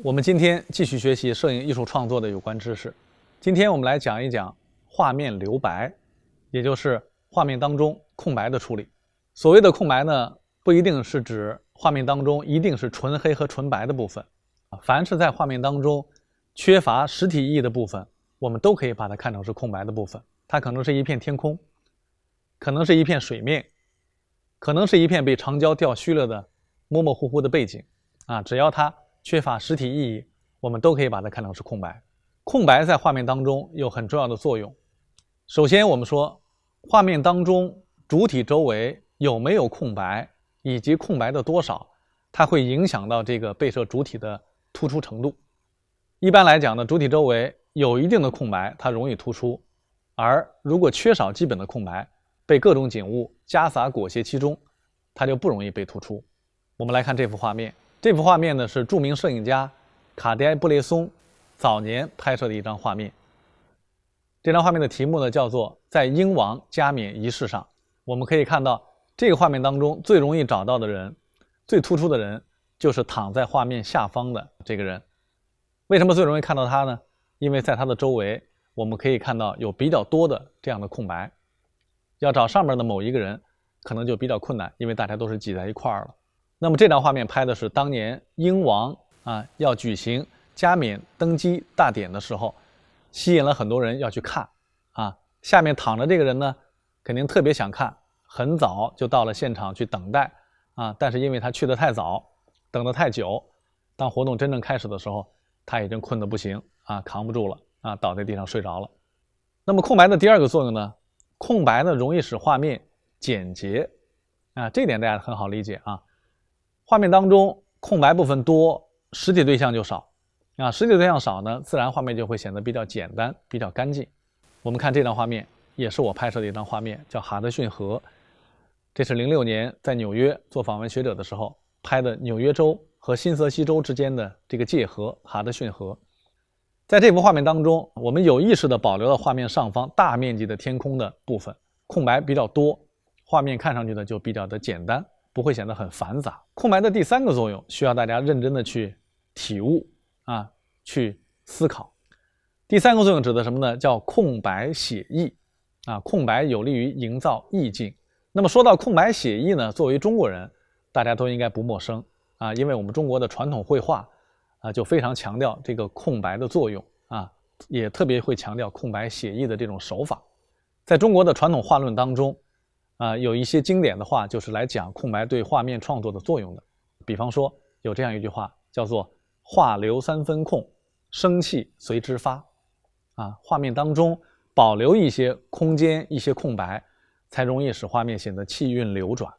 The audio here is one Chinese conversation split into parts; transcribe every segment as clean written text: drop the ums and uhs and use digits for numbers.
我们今天继续学习摄影艺术创作的有关知识。今天我们来讲一讲画面留白，也就是画面当中空白的处理。所谓的空白呢，不一定是指画面当中一定是纯黑和纯白的部分，凡是在画面当中缺乏实体意义的部分，我们都可以把它看成是空白的部分。它可能是一片天空，可能是一片水面，可能是一片被长焦调虚了的模模糊糊的背景只要它缺乏实体意义，我们都可以把它看成是空白。空白在画面当中有很重要的作用。首先我们说画面当中主体周围有没有空白，以及空白的多少，它会影响到这个被摄主体的突出程度。一般来讲呢，主体周围有一定的空白，它容易突出，而如果缺少基本的空白，被各种景物夹杂裹挟其中，它就不容易被突出。我们来看这幅画面，这幅画面呢是著名摄影家卡迪埃布列松早年拍摄的一张画面。这张画面的题目呢叫做在英王加冕仪式上。我们可以看到这个画面当中最容易找到的人，最突出的人就是躺在画面下方的这个人。为什么最容易看到他呢？因为在他的周围我们可以看到有比较多的这样的空白，要找上面的某一个人可能就比较困难，因为大家都是挤在一块儿了。那么这张画面拍的是当年英王要举行加冕登基大典的时候，吸引了很多人要去看下面躺着这个人呢肯定特别想看，很早就到了现场去等待但是因为他去得太早，等得太久，当活动真正开始的时候，他已经困得不行扛不住了倒在地上睡着了。那么空白的第二个作用呢，空白呢容易使画面简洁这点大家很好理解画面当中空白部分多，实体对象就少实体对象少呢，自然画面就会显得比较简单，比较干净。我们看这张画面，也是我拍摄的一张画面，叫哈德逊河。这是06年在纽约做访问学者的时候拍的纽约州和新泽西州之间的这个界河哈德逊河。在这幅画面当中，我们有意识地保留了画面上方大面积的天空的部分，空白比较多，画面看上去呢就比较的简单，不会显得很繁杂。空白的第三个作用需要大家认真的去体悟去思考。第三个作用指的什么呢？叫空白写意空白有利于营造意境。那么说到空白写意呢，作为中国人大家都应该不陌生因为我们中国的传统绘画就非常强调这个空白的作用也特别会强调空白写意的这种手法。在中国的传统画论当中有一些经典的话就是来讲空白对画面创作的作用的。比方说有这样一句话叫做画留三分空，生气随之发画面当中保留一些空间，一些空白，才容易使画面显得气韵流转。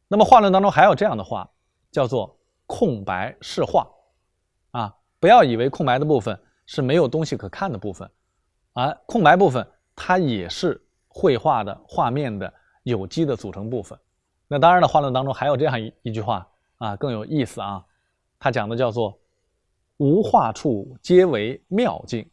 那么画论当中还有这样的话叫做空白是画不要以为空白的部分是没有东西可看的部分空白部分它也是绘画的画面的有机的组成部分。那当然了，画论当中还有这样一句话更有意思它讲的叫做无画处皆为妙境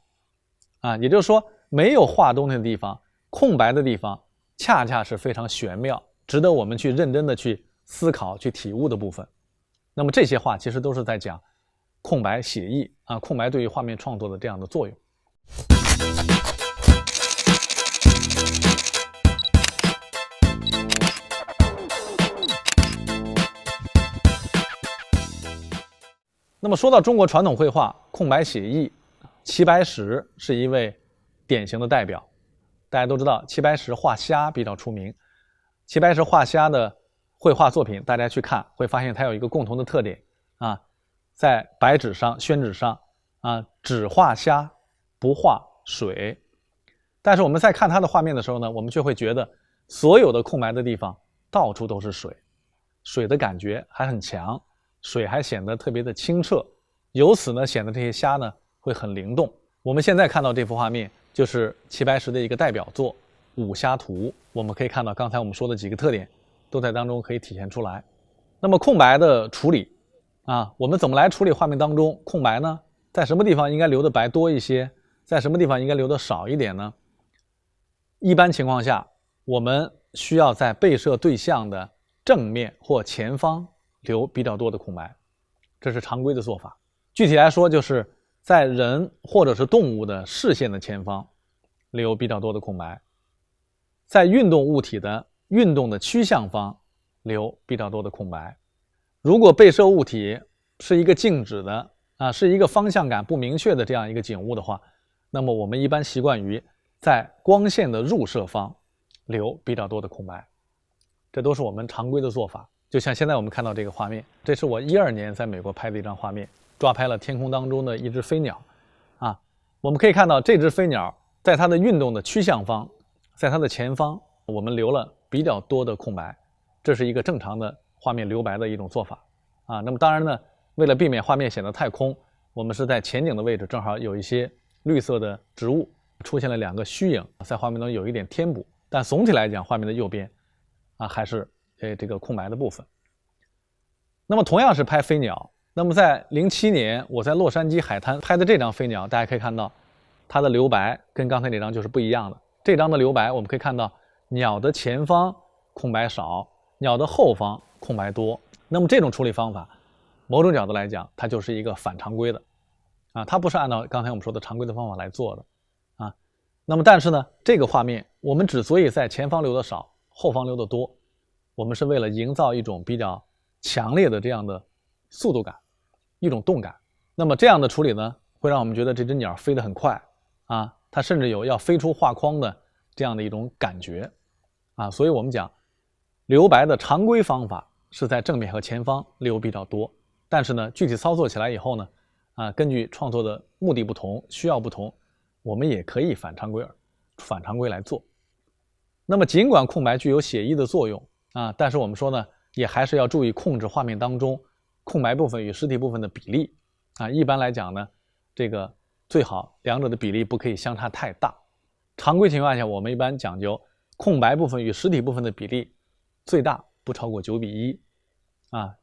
也就是说没有画东西的地方，空白的地方恰恰是非常玄妙，值得我们去认真的去思考去体悟的部分。那么这些话其实都是在讲空白写意空白对于画面创作的这样的作用。那么说到中国传统绘画空白写意，齐白石是一位典型的代表。大家都知道齐白石画虾比较出名，齐白石画虾的绘画作品大家去看会发现它有一个共同的特点在白纸上宣纸上只画虾不画水。但是我们在看他的画面的时候呢，我们却会觉得所有的空白的地方到处都是水，水的感觉还很强，水还显得特别的清澈，由此呢显得这些虾呢会很灵动。我们现在看到这幅画面就是齐白石的一个代表作《五虾图》，我们可以看到刚才我们说的几个特点都在当中可以体现出来。那么空白的处理我们怎么来处理画面当中空白呢？在什么地方应该留的白多一些，在什么地方应该留的少一点呢？一般情况下我们需要在被摄对象的正面或前方留比较多的空白，这是常规的做法。具体来说，就是在人或者是动物的视线的前方留比较多的空白，在运动物体的运动的趋向方留比较多的空白。如果被摄物体是一个静止的是一个方向感不明确的这样一个景物的话，那么我们一般习惯于在光线的入射方留比较多的空白，这都是我们常规的做法。就像现在我们看到这个画面，这是我12年在美国拍的一张画面，抓拍了天空当中的一只飞鸟我们可以看到这只飞鸟在它的运动的趋向方，在它的前方，我们留了比较多的空白，这是一个正常的画面留白的一种做法那么当然呢，为了避免画面显得太空，我们是在前景的位置正好有一些绿色的植物，出现了2个虚影，在画面中有一点填补，但总体来讲，画面的右边还是这个空白的部分。那么同样是拍飞鸟，那么在07年我在洛杉矶海滩拍的这张飞鸟，大家可以看到它的留白跟刚才那张就是不一样的。这张的留白我们可以看到鸟的前方空白少，鸟的后方空白多。那么这种处理方法某种角度来讲它就是一个反常规的它不是按照刚才我们说的常规的方法来做的那么但是呢，这个画面我们之所以在前方留的少，后方留的多，我们是为了营造一种比较强烈的这样的速度感，一种动感。那么这样的处理呢，会让我们觉得这只鸟飞得很快它甚至有要飞出画框的这样的一种感觉所以我们讲留白的常规方法是在正面和前方留比较多，但是呢，具体操作起来以后呢根据创作的目的不同，需要不同，我们也可以反常规来做。那么尽管空白具有写意的作用但是我们说呢，也还是要注意控制画面当中空白部分与实体部分的比例一般来讲呢，这个最好两者的比例不可以相差太大。常规情况下，我们一般讲究空白部分与实体部分的比例最大不超过9:1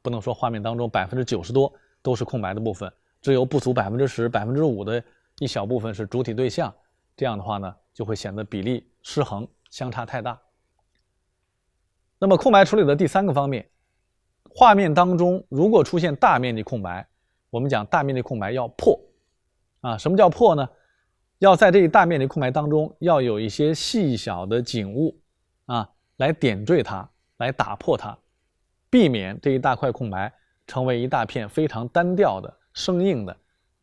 不能说画面当中90%多都是空白的部分，只有不足10%、5%的一小部分是主体对象，这样的话呢，就会显得比例失衡，相差太大。那么空白处理的第3个方面，画面当中如果出现大面积空白，我们讲大面积空白要破什么叫破呢？要在这一大面积空白当中要有一些细小的景物来点缀它，来打破它，避免这一大块空白成为一大片非常单调的生硬的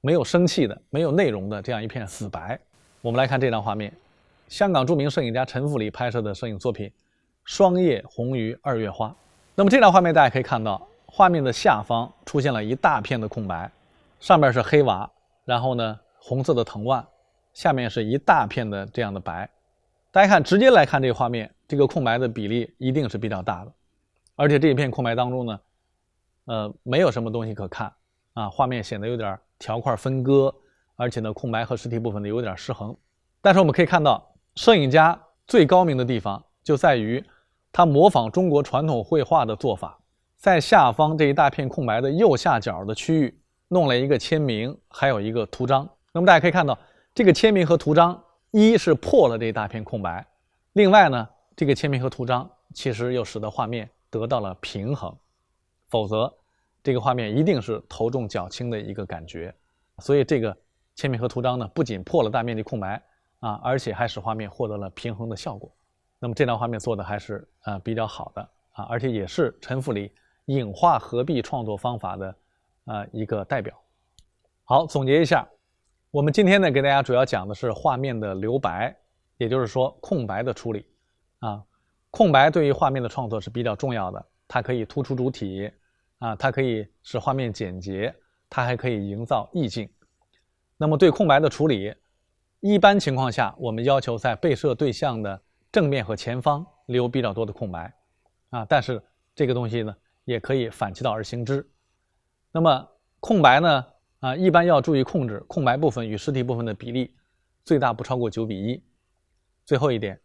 没有生气的没有内容的这样一片死白。我们来看这张画面，香港著名摄影家陈复礼拍摄的摄影作品《霜叶红于2月花》。那么这张画面大家可以看到，画面的下方出现了一大片的空白，上面是黑瓦，然后呢红色的藤蔓，下面是一大片的这样的白。大家看，直接来看这个画面，这个空白的比例一定是比较大的，而且这一片空白当中呢没有什么东西可看画面显得有点条块分割，而且呢空白和实体部分呢有点失衡。但是我们可以看到，摄影家最高明的地方就在于他模仿中国传统绘画的做法，在下方这一大片空白的右下角的区域弄了一个签名，还有一个图章。那么大家可以看到，这个签名和图章一是破了这一大片空白，另外呢这个签名和图章其实又使得画面得到了平衡，否则这个画面一定是头重脚轻的一个感觉。所以这个签名和图章呢，不仅破了大面积空白而且还使画面获得了平衡的效果。那么这张画面做的还是比较好的而且也是陈复礼影画合璧创作方法的一个代表。好，总结一下，我们今天呢给大家主要讲的是画面的留白，也就是说空白的处理空白对于画面的创作是比较重要的，它可以突出主体它可以使画面简洁，它还可以营造意境。那么对空白的处理，一般情况下我们要求在被摄对象的正面和前方留比较多的空白但是这个东西呢也可以反其道而行之。那么空白呢一般要注意控制空白部分与实体部分的比例最大不超过9:1。最后一点，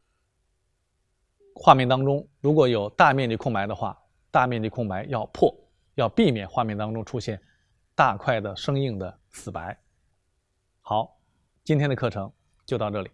画面当中如果有大面积空白的话，大面积空白要破，要避免画面当中出现大块的生硬的死白。好，今天的课程就到这里。